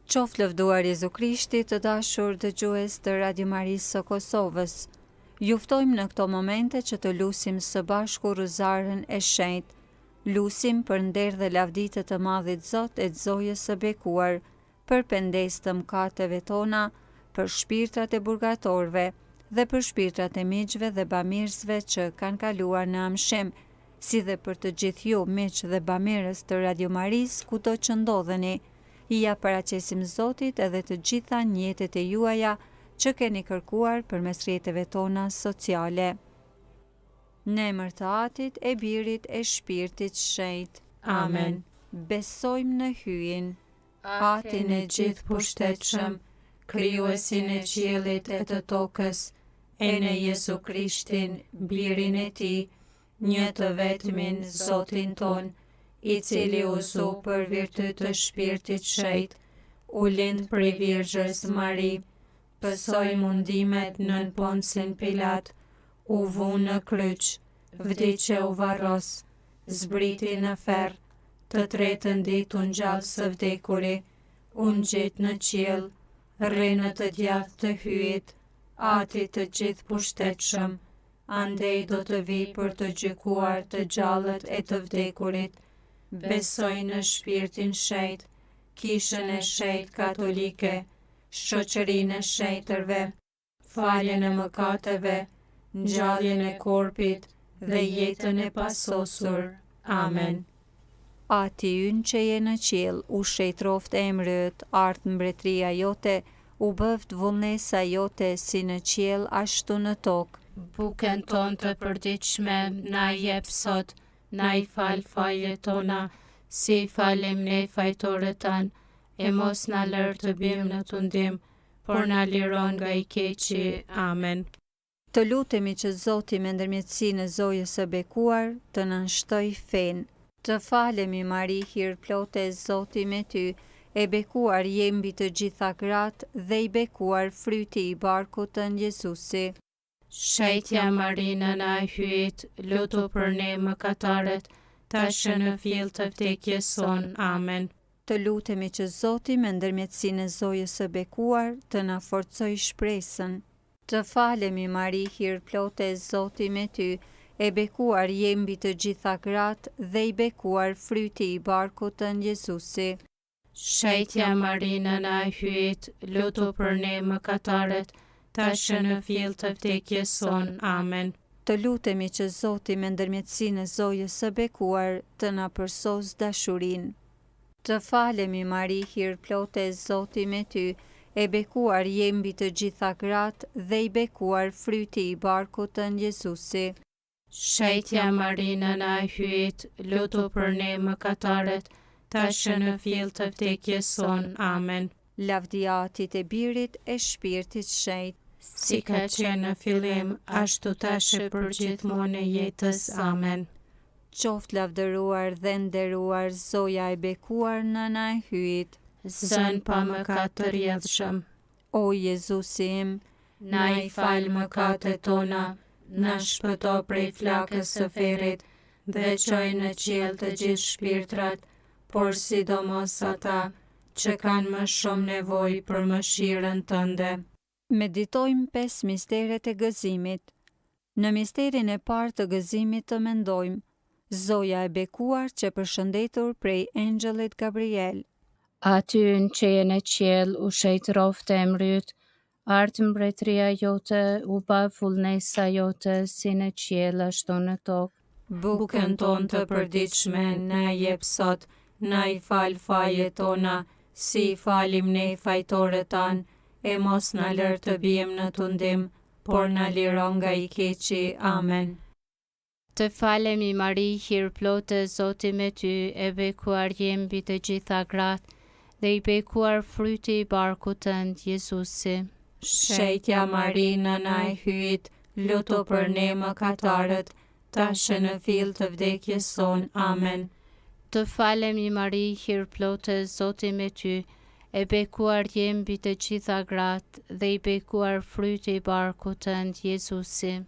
Qoftë lëvduar Jezu Krishti, të dashur dëgjues të Radio Marisë së Kosovës. Ju ftojmë në këto momente që të lusim së bashku Ruzarën e Shenjtë. Lusim për nder dhe lavditë të Madhit Zot e Zojës së bekuar, për pendes të mëkateve tona, për shpirtrat e burgatorëve dhe për shpirtrat e miqve dhe bamirësve që kanë kaluar në amshim, si dhe për të gjithë ju miq dhe bamirës të Radio Marisë kudo që ndodheni. I ja paraqesim Zotit edhe të gjitha njetet e juaja që keni kërkuar përmes rrjeteve tona sociale. Në emër të Atit, e Birit, e Shpirtit Shenjtë. Amen. Besojmë në hyjin, Atin e gjithë pushtetshëm, krijuesin e qiellit e të tokës, e në Jezu Krishtin, Birin e Tij, një të vetmin Zotin ton, i cili u zu për virtyt të Shpirtit Shenjtë, u lind prej Virgjës Mari, pësoi mundimet nën Poncin Pilat, u vu në kryq, vdiqe u varros, zbriti në ferr, të tretën ditë u ngjall së vdekuri, u ngjit në qiell, rri në të djathtë të hyjit, Atit të gjithë pushtetshëm, andej do të vijë për të gjykuar të gjallët e të vdekurit. Besoj në shpirtin shenjtë, kishën e shenjtë katolike, shoqërinë e shenjtërve, faljen e mëkateve, ngjalljen e korpit dhe jetën e pasosur. Amen. Ati ynë që je në qiell, u shejtroft emri yt, art mbretëria jote, u bëft vullnesa jote si në qiell ashtu në tokë. Bukën tonë të përditshme na jep sot, na i fal fajet tona, si i falim ne fajtorët tanë, e mos na lër të bim në tundim, por na liron nga i keqi. Amen. Të lutemi që Zoti me ndërmjetësinë e Zojës së bekuar të na shtoj fenë. Të falemi Mari, hir plote, Zoti me ty, e bekuar je mbi të gjitha gratë dhe i bekuar fryti i barkut tënd Jezusi. Shejtja Marina na e hyjit, lutu për ne mëkatarët, tash në fill të vdekjes son. Amen. Të lutemi që Zoti me ndërmjetësinë e Zojës së bekuar të na forcoj shpresën. Të falemi Mari, hir plote, Zoti me ty, e bekuar je mbi të gjitha gratë dhe i bekuar fryti i barkut tënd Jezusi. Shejtja Marina na e hyjit, lutu për ne mëkatarët, tash në fill të vdekjes son. Amen. Të lutemi që Zoti me ndërmjetësinë e Zojës së bekuar të na përsos dashurinë. Të falemi Mari, hir plote, Zoti me ty, e bekuar je mbi të gjitha gratë dhe i bekuar fryti i barkut tënd Jezusi. Shejtja Marina na e hyjit, lutu për ne mëkatarët, tash në fill të vdekjes son. Amen. Lavdia Atit e Birit e Shpirtit Shenjtë, si ka qenë në fillim, ashtu tash e për gjithmonë e jetës. Amen. Qoftë lavdëruar dhe nderuar Zoja e bekuar nëna e hyjit. Zën pa mëkat të rrjedhshëm, O Jezusi im, na i fal mëkatet tona, na shpëto prej flakës së ferrit dhe çoj në qiell të gjithë shpirtrat, por sidomos ata që kanë më shumë nevojë për mëshirën tënde. Meditojmë 5 misteret e gëzimit. Në misterin e parë të gëzimit të mendojmë Zoja e bekuar që përshëndetur prej engjëllit Gabriel. Aty në që je në qiell, u shejtroft emri yt, art mbretëria jote, u ba vullnesa jote si në qiell ashtu në tokë. Bukën tonë të përditshme na jep sot, na i fal fajet tona, si i falim ne fajtorët tanë, e mos na lër të bijmë në tundim, por na liro nga i keqi. Amen. Të falemi Mari, hir plote, Zoti me ty, e bekuar je mbi të gjitha gratë dhe i bekuar fryti i barkut tënd Jezusi. Shejtja Mari, nëna e hyjit, lutu për ne mëkatarët, tash në fill të vdekjes son. Amen. Të falemi Mari, hir plote, Zoti me ty, e bekuar je mbi të gjitha gratë dhe i bekuar fryti i barkut tënd Jezusi.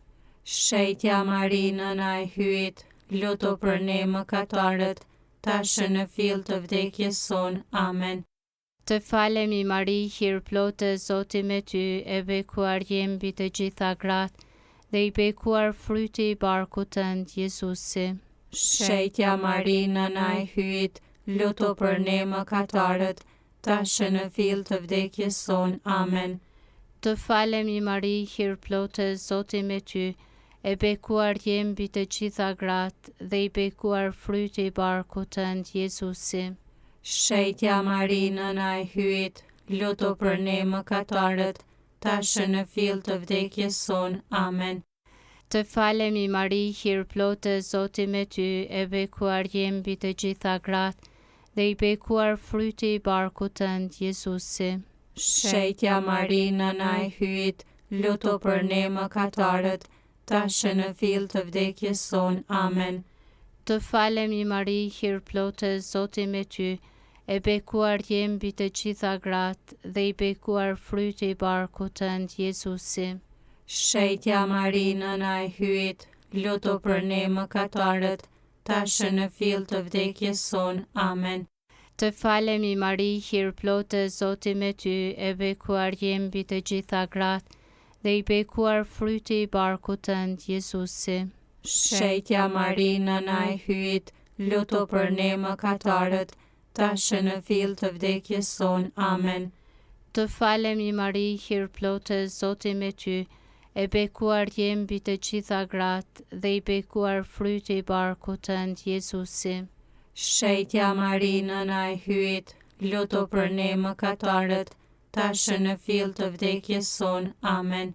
Shejtja Mari, nëna e hyjit, lutu për ne mëkatarët, tash në fill të vdekjes son. Amen. Të falemi Mari, hir plotë, Zoti me ty, e bekuar je mbi të gjitha gratë, dhe i bekuar fryti i barkut tënd, Jezusi. Shetja Mari, nëna e hyjit, luto për ne mëkatarët, tash në fill të vdekjes son. Amen. Të falemi Mari, hir plotë, Zoti me ty, e bekuar je mbi të gjitha gratë, dhe i bekuar fryti i barkut tënd, Jezusi. Shetja Mari, nëna e hyjit, luto për ne mëkatarët, tash në fill të vdekjes son. Amen. Të falemi Mari, hir plotë, Zoti me ty, e bekuar je mbi të gjitha gratë, dhe i bekuar fryti i barkut tënd, Jezusi. Shetja Mari, nëna e hyjit, luto për ne mëkatarët, tash në fill të vdekjes son. Amen. Të falemi Mari, hir plotë, Zoti me ty, e bekuar je mbi të gjitha gratë, dhe i bekuar fryti i barkut tënd, Jezusi. Shetja Mari, nëna e hyjit, luto për ne mëkatarët, tash në fill të vdekjes son. Amen. Të falemi Mari, hir plotë, Zoti me ty, e bekuar je mbi të gjitha gratë, dhe i bekuar fryti i barkut tënd, Jezusi. Shetja Mari, nëna e hyjit, luto për ne mëkatarët, tash në fill të vdekjes son. Amen. Të falemi Mari, hir plotë, Zoti me ty, e bekuar je mbi të gjitha gratë, dhe i bekuar fryti i barkut tënd, Jezusi. Shetja Mari, nëna e hyjit, luto për ne mëkatarët, tash në fill të vdekjes son. Amen.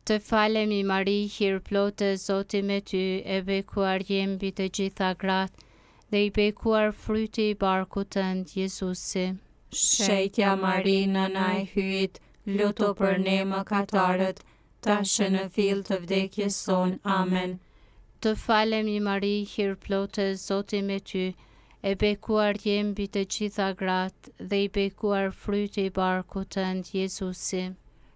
Të falemi Mari, hir plotë, Zoti me ty, e bekuar je mbi të gjitha gratë, dhe i bekuar fryti i barkut tënd, Jezusi. Shetja Mari, nëna e hyjit, luto për ne mëkatarët, tash në fill të vdekjes son. Amen. Të falemi Mari, hir plotë, Zoti me ty, e bekuar je mbi të gjitha gratë, dhe i bekuar fryti i barkut tënd, Jezusi.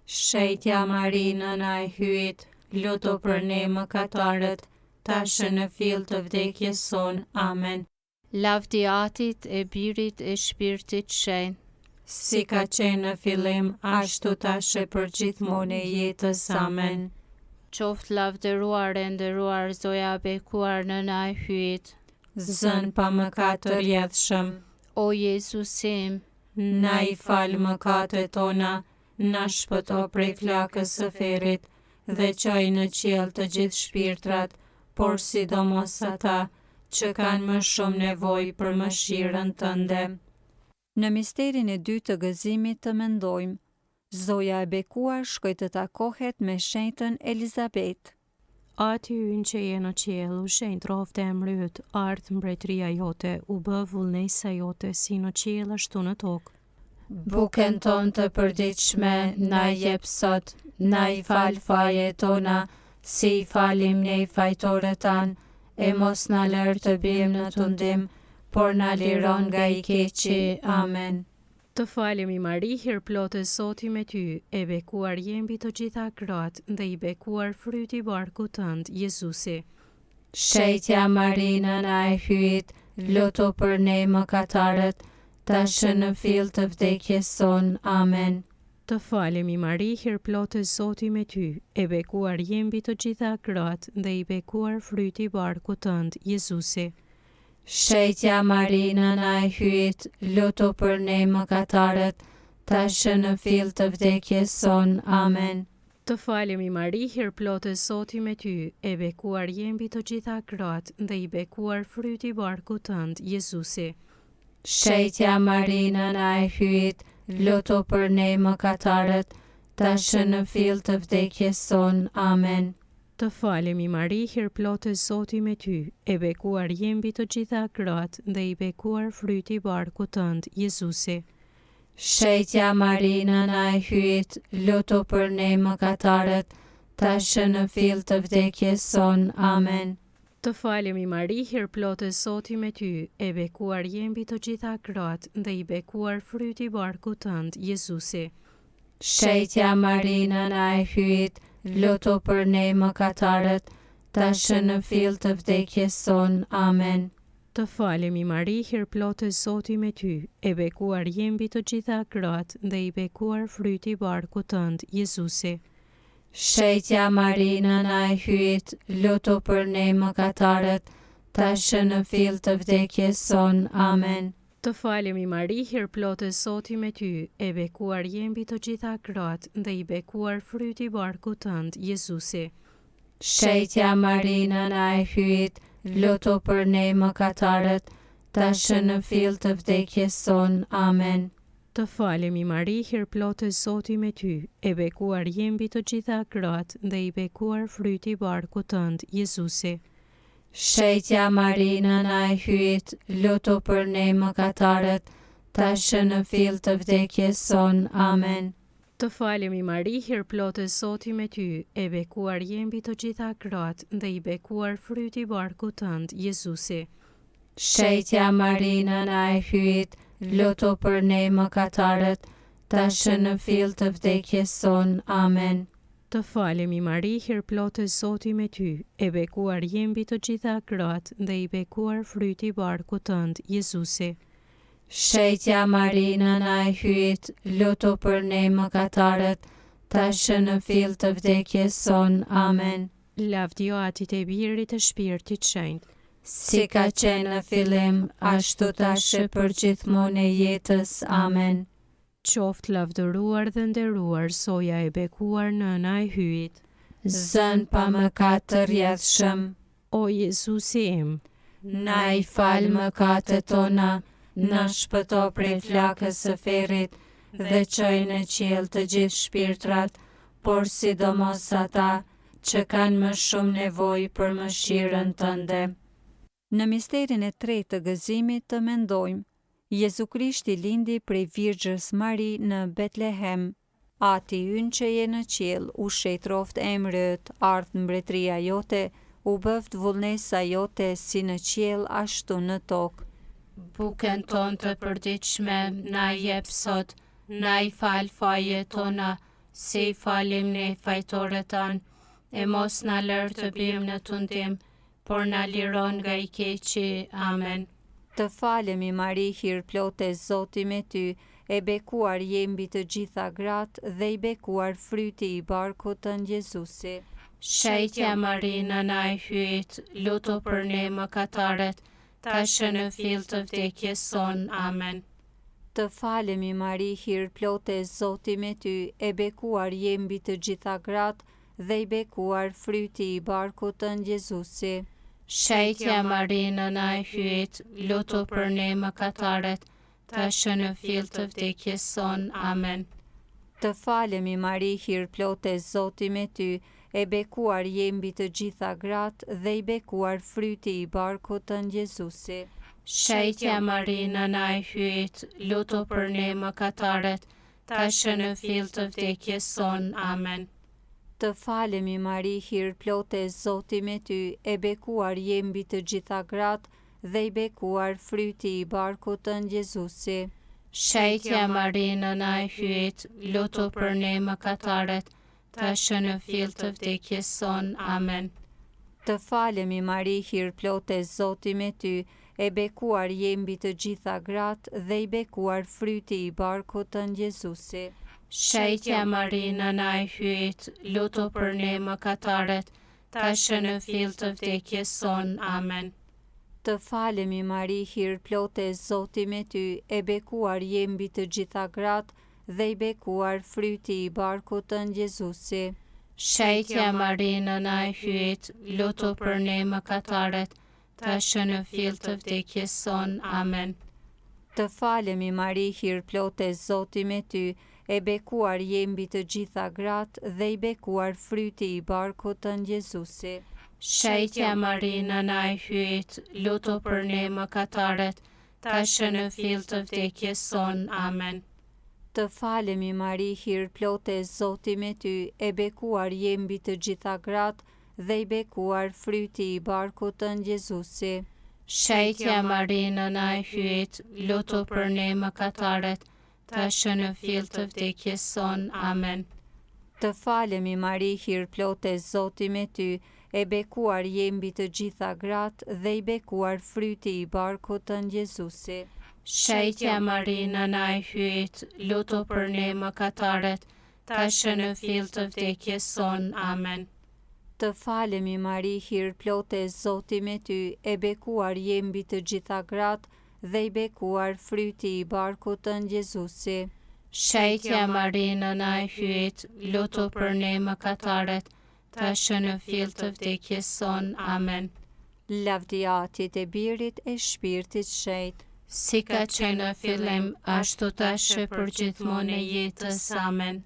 Shetja Mari, nëna e hyjit, luto për ne mëkatarët, tash në fill të vdekjes son. Amen. Lavdi Atit, e Birit, e Shpirtit Shenjtë, si ka qenë në fillim, ashtu tash e përgjithmonë e jetës. Amen. Qoftë lavdëruar e nderuar Zoja e bekuar nëna e hyjit. Zën pa mëkat të rjedhshëm, O Jezusim, na i fal mëkatet tona, na shpëto prej flakës së ferrit, dhe çoj në qiell të gjithë shpirtrat, por sidomos ata që kanë më shumë nevojë për mëshirën tënde. Në misterin e dytë të gëzimit të mendojmë, Zoja e bekuar shkoi të takohet me shenjtën Elizabet. Ati ynë që je në qiell, u shenjt rrofte e mryt, ardh mbretëria jote, u bë vullnesa jote si në qiell ashtu në tokë. Bukën tonë të përditshme na jep sot, na i fal fajet tona, si i falim ne fajtorët tanë, e mos na lër të bijmë në tundim, por na liron nga i keqi. Amen. Të falemi Mari, hir plotë, Zoti me ty, e bekuar je mbi të gjitha gratë, dhe i bekuar fryti i barkut tënd, Jezusi. Shetja Mari, nëna e hyjit, luto për ne mëkatarët, tash në fill të vdekjes son. Amen. Të falemi Mari, hir plotë, Zoti me ty, e bekuar je mbi të gjitha gratë, dhe i bekuar fryti i barkut tënd, Jezusi. Shetja Mari, nëna e hyjit, luto për ne mëkatarët, tash në fill të vdekjes son. Amen. Të falemi Mari, hir plotë, Zoti me ty, e bekuar je mbi të gjitha gratë, dhe i bekuar fryti i barkut tënd, Jezusi. Shetja Mari, nëna e hyjit, luto për ne mëkatarët, tash në fill të vdekjes son. Amen. Të falemi Mari, hir plotë, Zoti me ty, e bekuar je mbi të gjitha gratë, dhe i bekuar fryti i barkut tënd, Jezusi. Shetja Mari, nëna e hyjit, luto për ne mëkatarët, tash në fill të vdekjes son. Amen. Të falemi Mari, hir plotë, Zoti me ty, e bekuar je mbi të gjitha gratë, dhe i bekuar fryti i barkut tënd, Jezusi. Shetja Mari, nëna e hyjit, luto për ne mëkatarët, tash në fill të vdekjes son. Amen. Të falemi Mari, hir plotë Zoti me ty, e bekuar je mbi të gjitha gratë dhe i bekuar fryti i barkut tënd, Jezusi. Shetja Mari, nëna e hyjit, lutu për ne mëkatarët, tashmë në fill të vdekjes son. Amen. Të falemi Mari, hir plotë Zoti me ty, e bekuar je mbi të gjitha gratë dhe i bekuar fryti i barkut tënd, Jezusi. Shetja Mari, nëna e hyjit, lutu për ne mëkatarët, tashmë në fill të vdekjes son. Amen. Të falemi Mari, hir plotë Zoti me ty, e bekuar je mbi të gjitha gratë dhe i bekuar fryti i barkut tënd, Jezusi. Shetja Mari, nëna e hyjit, lutu për ne mëkatarët, tashmë në fill të vdekjes son. Amen. Të falemi Mari, hir plotë Zoti me ty, e bekuar je mbi të gjitha gratë dhe i bekuar fryti i barkut tënd, Jezusi. Shetja Mari, nëna e hyjit, lutu për ne mëkatarët, tashmë në fill të vdekjes son. Amen. Të falemi Mari, hir plotë Zoti me ty, e bekuar je mbi të gjitha gratë dhe i bekuar fryti i barkut tënd, Jezusi. Shetja Mari, nëna e hyjit, lutu për ne mëkatarët, tashmë në fill të vdekjes son. Amen. Lavdio Atit e Birit e Shpirtit Shenjtë, si ka qenë në fillim, ashtu tashmë për gjithmonë e jetës. Amen. Qoftë lavdëruar dhe nderuar soja e bekuar nëna e hyjit. Zën pa mëkat të rjedhshëm, O Jezusi im, na i fal mëkatet tona, na shpëto prej flakës së ferrit dhe çoj në qiell të gjithë shpirtrat, por sidomos ata që kanë më shumë nevojë për mëshirën tënde. Në misterin e tretë të gëzimit të mendojmë, Jezu Krishti lindi prej Virgjës Mari në Betlehem. Ati ynë që je në qiell, u shetroft emri yt, ardh mbretëria jote, u bëft vullnesa jote si në qiell ashtu në tokë. Bukën tonë të përditshme na jep sot, na i fal fajet tona, si i falim ne fajtorët tanë, e mos na lër të bijmë në tundim, por na liron nga i keqi. Amen. Të falemi Mari, hir plotë Zoti me ty, e bekuar je mbi të gjitha gratë dhe i bekuar fryti i barkut tënd, Jezusi. Shetja Mari, nëna e hyjit, lutu për ne mëkatarët, tashmë në fill të vdekjes son. Amen. Të falemi Mari, hir plotë Zoti me ty, e bekuar je mbi të gjitha gratë dhe i bekuar fryti i barkut tënd, Jezusi. Shetja Mari, nëna e hyjit, lutu për ne mëkatarët, tashmë në fill të vdekjes son. Amen. Të falemi Mari, hir plotë Zoti me ty, e bekuar je mbi të gjitha gratë dhe i bekuar fryti i barkut tënd, Jezusi. Shetja Mari, nëna e hyjit, lutu për ne mëkatarët, tashmë në fill të vdekjes son. Amen. Të falemi Mari, hir plotë Zoti me ty, e bekuar je mbi të gjitha gratë dhe i bekuar fryti i barkut tënd, Jezusi. Shetja Mari, nëna e hyjit, lutu për ne mëkatarët, tashmë në fill të vdekjes son. Amen. Të falemi Mari, hir plotë Zoti me ty, e bekuar je mbi të gjitha gratë dhe i bekuar fryti i barkut tënd, Jezusi. Shetja Mari, nëna e hyjit, lutu për ne mëkatarët, tashmë në fill të vdekjes son. Amen. Të falemi Mari, hir plotë Zoti me ty, e bekuar je mbi të gjitha gratë dhe i bekuar fryti i barkut tënd, Jezusi. Shetja Mari, nëna e hyjit, lutu për ne mëkatarët, tashmë në fill të vdekjes son. Amen. Të falemi Mari, hir plotë Zoti me ty, e bekuar je mbi të gjitha gratë dhe i bekuar fryti i barkut tënd, Jezusi. Shetja Mari, nëna e hyjit, lutu për ne mëkatarët, tashmë në fill të vdekjes son. Amen. Të falemi Mari, hir plotë Zoti me ty, e bekuar je mbi të gjitha gratë dhe i bekuar fryti i barkut tënd, Jezusi. Shetja Mari, nëna e hyjit, lutu për ne mëkatarët, tashmë në fill të vdekjes son. Amen. Të falemi Mari, hir plotë Zoti me ty, e bekuar je mbi të gjitha gratë dhe i bekuar fryti i barkut tënd Jezusi. Shejtja Mari, nëna e hyjt, lutu për ne mëkatarët, tash në fill të vdekjes son. Amen. Të falemi Mari, hir plote, Zoti me ty, e bekuar je mbi të gjitha gratë dhe i bekuar fryti i barkut tënd Jezusi. Shejtja Mari, nëna e hyjt, lutu për ne mëkatarët, tash në fill të vdekjes son. Amen. Lavdia Atit e Birit e Shpirtit Shenjtë, Si ka qenë në fillim, ashtu tash e përgjithmonë e jetës. Amen.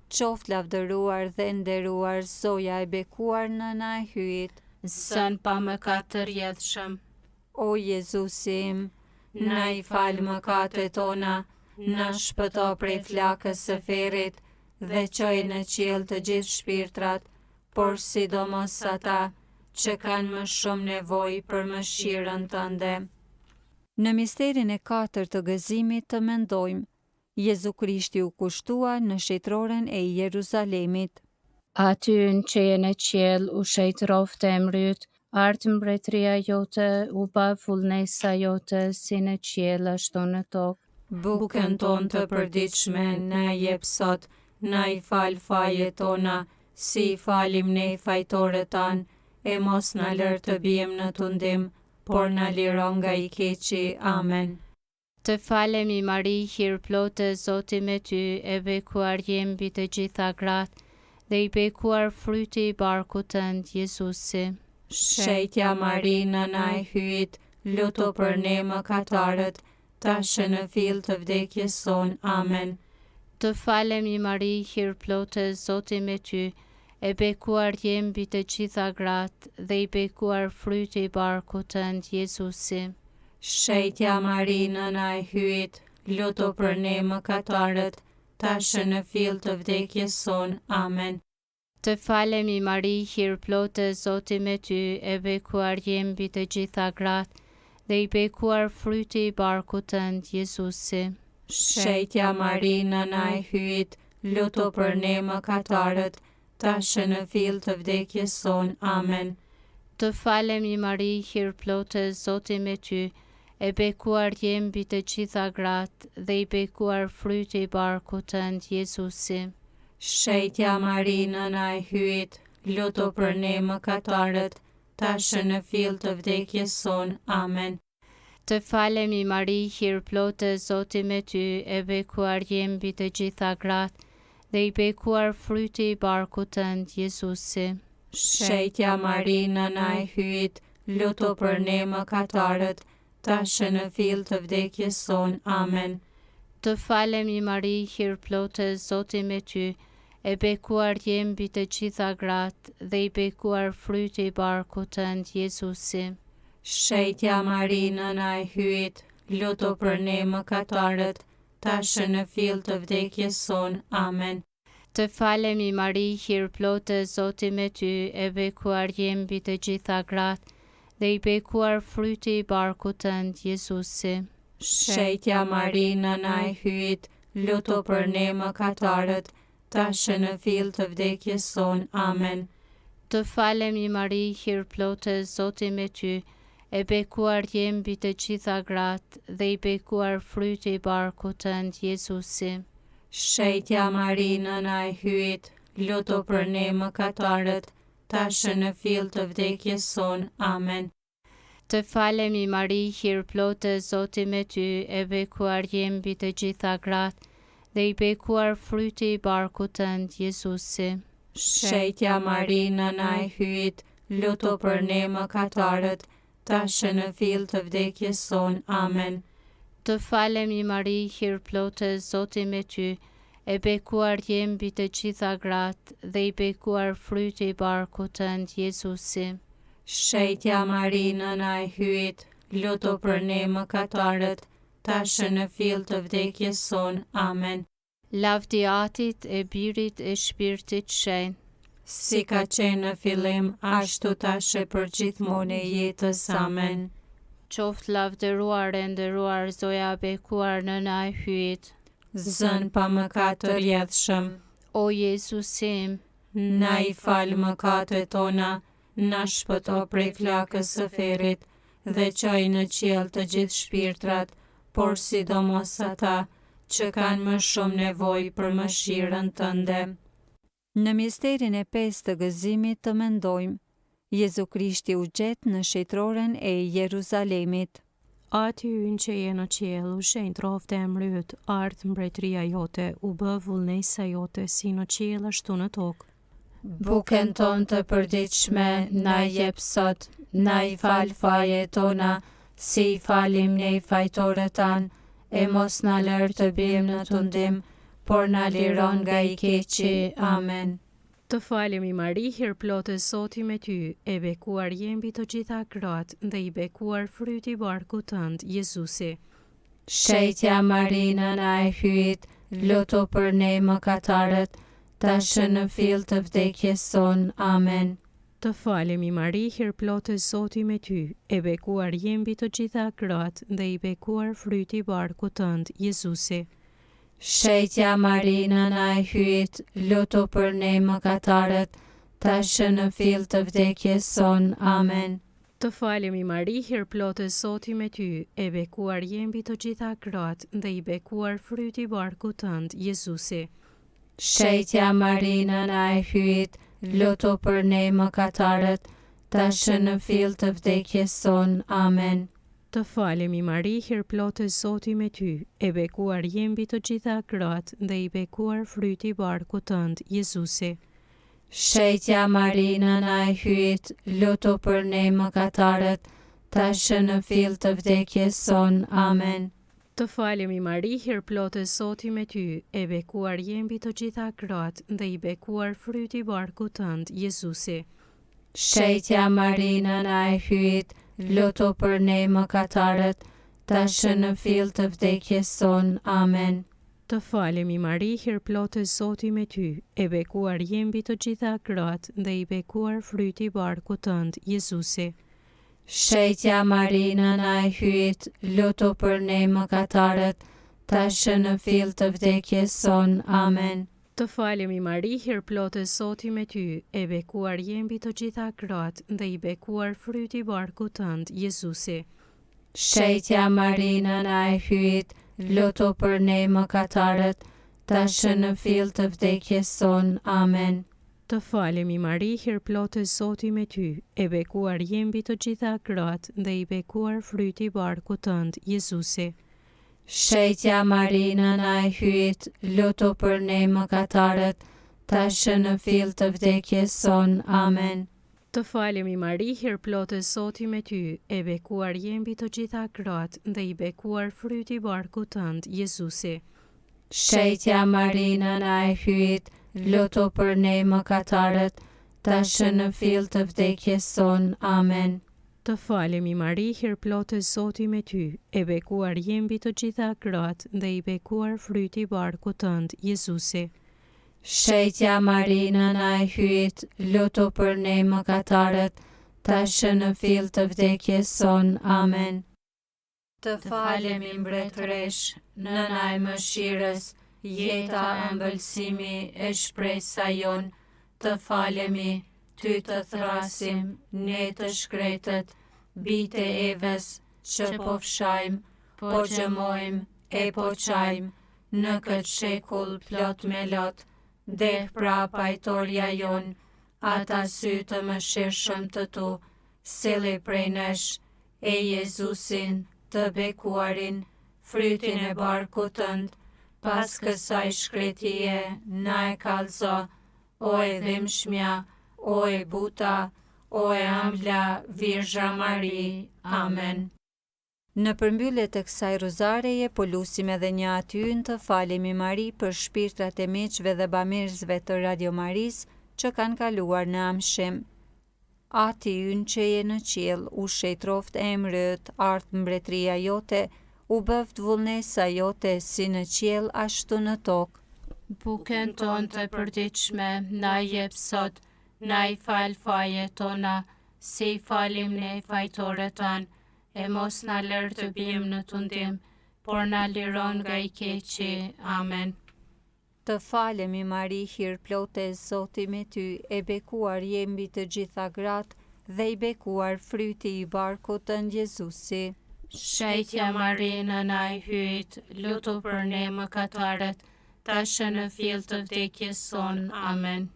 qoftë lavdëruar dhe nderuar Zoja e bekuar nëna e hyjt. Zën pa mëkat të rjedhshëm, O Jezusi im, na i fal mëkatet tona, na shpëto prej flakës së ferrit dhe çoj në qiell të gjithë shpirtrat, por sidomos ata që kanë më shumë nevojë për mëshirën tënde. Në misterin e 4 të gëzimit të mendojmë, Jezu Krishti u kushtua në shejtroren e Jeruzalemit. Aty në që je në qiell u shejtroft emri yt, ardh mbretëria jote, u bë vullnesa jote si në qiell ashtu në tokë. Bukën tonë të përditshme na jep sot, na i fal fajet tona, si i falim ne fajtorët tanë, e mos na lër të bijmë në tundim, por na liro nga i keqi. Amen. Të falemi Mari, hir plote, Zoti me ty, e bekuar je mbi të gjitha gratë, dhe i bekuar fryti i barkut tënd Jezusi. Shejtja Mari, nëna e hyjt, lutu për ne mëkatarët, tash në fill të vdekjes son. Amen. Të falemi Mari, hir plote, Zoti me ty, e bekuar je mbi të gjitha gratë, dhe i bekuar fryti i barkut tënd Jezusi. Shejtja Mari, nëna e hyjt, lutu për ne mëkatarët, tash në fill të vdekjes son. Amen. Të falemi Mari, hir plote, Zoti me ty, e bekuar je mbi të gjitha gratë, dhe i bekuar fryti i barkut tënd Jezusi. Shejtja Mari, nëna e hyjt, lutu për ne mëkatarët, tash në fill të vdekjes son. Amen. Të falemi Mari, hir plote, Zoti me ty, e bekuar je mbi të gjitha gratë, dhe i bekuar fryti i barkut tënd Jezusi. Shejtja Mari, nëna e hyjt, lutu për ne mëkatarët, tash në fill të vdekjes son. Amen. Të falemi Mari, hir plote, Zoti me ty, e bekuar je mbi të gjitha gratë, dhe i bekuar fryti i barkut tënd Jezusi. Shejtja Mari, nëna e hyjt, lutu për ne mëkatarët, tash në fill të vdekjes son. Amen. Të falemi Mari, hir plote, Zoti me ty, e bekuar je mbi të gjitha gratë, dhe i bekuar fryti i barkut tënd Jezusi. Shejtja Mari, nëna e hyjt, lutu për ne mëkatarët, tash në fill të vdekjes son. Amen. Të falemi Mari, hir plote, Zoti me ty, e bekuar je mbi të gjitha gratë, dhe i bekuar fryti i barkut tënd Jezusi. Shejtja Mari, nëna e hyjt, lutu për ne mëkatarët, tash në fill të vdekjes son. Amen. Të falemi Mari, hir plote, Zoti me ty, e bekuar je mbi të gjitha gratë, dhe i bekuar fryti i barkut tënd Jezusi. Shejtja Mari, nëna e hyjt, lutu për ne mëkatarët, tash në fill të vdekjes son. Amen. Të falemi Mari, hir plote, Zoti me ty, e bekuar je mbi të gjitha gratë, dhe i bekuar fryti i barkut tënd Jezusi. Shejtja Mari, nëna e hyjt, lutu për ne mëkatarët, tash në fill të vdekjes son. Amen. Të falemi Mari, hir plote, Zoti me ty, e bekuar je mbi të gjitha gratë, dhe i bekuar fryti i barkut tënd Jezusi. Shejtja Mari, nëna e hyjt, lutu për ne mëkatarët, tash në fill të vdekjes son. Amen. Lavdia Atit e Birit e Shpirtit Shenjtë, si ka qenë në fillim, ashtu tash e përgjithmonë e jetës. Amen. Qoftë lavdëruar e nderuar Zoja e bekuar nëna e hyjt. Zën pa mëkat të rjedhshëm, O Jezusi im, na i fal mëkatet tona, na shpëto prej flakës së ferrit, dhe çoj në qiell të gjithë shpirtrat, por sidomos ata që kanë më shumë nevojë për mëshirën tënde. Në misterin e 5 të gëzimit të mendojmë, Jezu Krishti u gjet në shejtroren e Jeruzalemit. Aty ynë që je në qiell, u shenjë trofte e mryt, ardh mbretëria jote, u bë vullnesa jote si në qiell ashtu në tokë. Bukën tonë të përditshme na jep sot, na i fal fajet tona, si i falim ne fajtorët tanë, e mos na lër të bijmë në tundim, por na liron nga i keqi. Amen. Të falemi Mari, hir plotë Zoti me ty, e bekuar je mbi të gjitha gratë, dhe i bekuar fryti i barkut tënd, Jezusi. Shetja Marina na e hyjt, lutu për ne mëkatarët, tash në fill të vdekjes son. Amen. Të falemi Mari, hir plotë Zoti me ty, e bekuar je mbi të gjitha gratë, dhe i bekuar fryti i barkut tënd, Jezusi. Shetja Marina na e hyjt, lutu për ne mëkatarët, tash në fill të vdekjes son. Amen. Të falemi Mari, hir plotë Zoti me ty, e bekuar je mbi të gjitha gratë, dhe i bekuar fryti i barkut tënd, Jezusi. Shetja Marina na e hyjt, lutu për ne mëkatarët, tash në fill të vdekjes son. Amen. Të falemi Mari, hir plotë Zoti me ty, e bekuar je mbi të gjitha gratë, dhe i bekuar fryti i barkut tënd, Jezusi. Shetja Marina na e hyjt, lutu për ne mëkatarët, tash në fill të vdekjes son. Amen. Të falemi Mari, hir plotë Zoti me ty, e bekuar je mbi të gjitha gratë, dhe i bekuar fryti i barkut tënd, Jezusi. Shetja Marina na e hyjt, lutu për ne mëkatarët, tash në fill të vdekjes son. Amen. Të falemi Mari, hir plotë Zoti me ty, e bekuar je mbi të gjitha gratë, dhe i bekuar fryti i barkut tënd, Jezusi. Shetja Marina na e hyjt, lutu për ne mëkatarët, tash në fill të vdekjes son. Amen. Të falemi Mari, hir plotë Zoti me ty, e bekuar je mbi të gjitha gratë, dhe i bekuar fryti i barkut tënd, Jezusi. Shetja Marina na e hyjt, lutu për ne mëkatarët, tash në fill të vdekjes son. Amen. Të falemi Mari, hir plotë Zoti me ty, e bekuar je mbi të gjitha gratë, dhe i bekuar fryti i barkut tënd, Jezusi. Shetja Marina na e hyjt, lutu për ne mëkatarët, tash në fill të vdekjes son. Amen. Të falemi Mari, hir plotë Zoti me ty, e bekuar je mbi të gjitha gratë, dhe i bekuar fryti i barkut tënd, Jezusi. Shetja Marina na e hyjt, lutu për ne mëkatarët, tash në fill të vdekjes son. Amen. Të falemi Mari, hir plotë Zoti me ty, e bekuar je mbi të gjitha gratë, dhe i bekuar fryti i barkut tënd, Jezusi. Shetja Marina na e hyjt, lutu për ne mëkatarët, tash në fill të vdekjes son. Amen. Të falemi mbretëresh, nëna e mëshirës, jeta ëmbëlsimi e shpresa jon, të falemi, ty të thrasim, ne të shkretët, bite Evës, që po fshajmë, po gjëmojmë, e po qajmë, në këtë shekull plot me lot, deh pra pajtoria jon, ata sy të mëshirshëm të tu, sili prej nesh, e Jezusin, të bekuarin, frytin e barkut tënd, pas kësaj shkretije, na e kallëzo, o e dhimbshmja, o e buta, o e ëmbla Virgja Mari. Amen. Në përmbyllje të kësaj rozareje, po lusim edhe një atyën të falemi Mari për shpirtrat e miqve dhe bamirësve të Radio Maris që kanë kaluar në amshim. Ati ynë që je në qiell, u shejtroft emrit, art mbretëria jote, u bëft vullnesa jote si në qiell ashtu në tokë. Bukën tonë të përditshme na jep sot, na i fal fajet tona, si i falim ne fajtorët tanë, e mos na lër të bijmë në tundim, por na liron nga i keqi. Amen. Të falemi Mari, hir plotë Zoti me ty, e bekuar je mbi të gjitha gratë, dhe i bekuar fryti i barkut tënd Jezusi. Shejtja Marinë na i hyjt, lutu për ne mëkatarët, tash në fill të vdekjes son. Amen.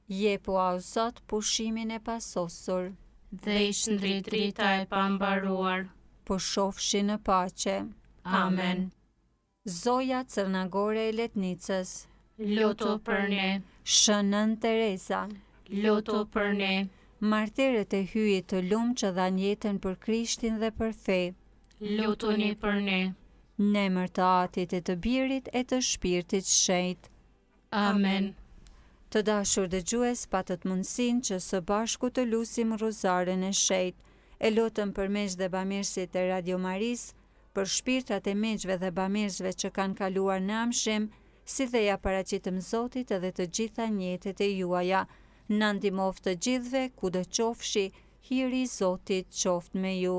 Jepu au Zot pushimin e pasosur, Dhe i shndrit drita e pambaruar. po shofshi në paqe. Amen. Zoja Cërnagore e Letnicës, Lutu për ne, Shënën Teresa, lutu për ne, martirët e hyjit të lumë që dhan jetën për Krishtin dhe për fe, lutuni për ne. në emër të Atit e të Birit e të Shpirtit Shenjtë. Amen. Të dashur dëgjues, patët mundësinë që së bashku të lusim Rozaren e Shenjtë. E lutëm për meq dhe bamirësit e Radio Maris, për shpirtrat e meqve dhe bamirësve që kanë kaluar në amshim, si dhe ja paraqitëm Zotit edhe të gjitha njetet e juaja. Na ndihmoft të gjithëve, kudo qofshi, hiri i Zotit qoftë me ju.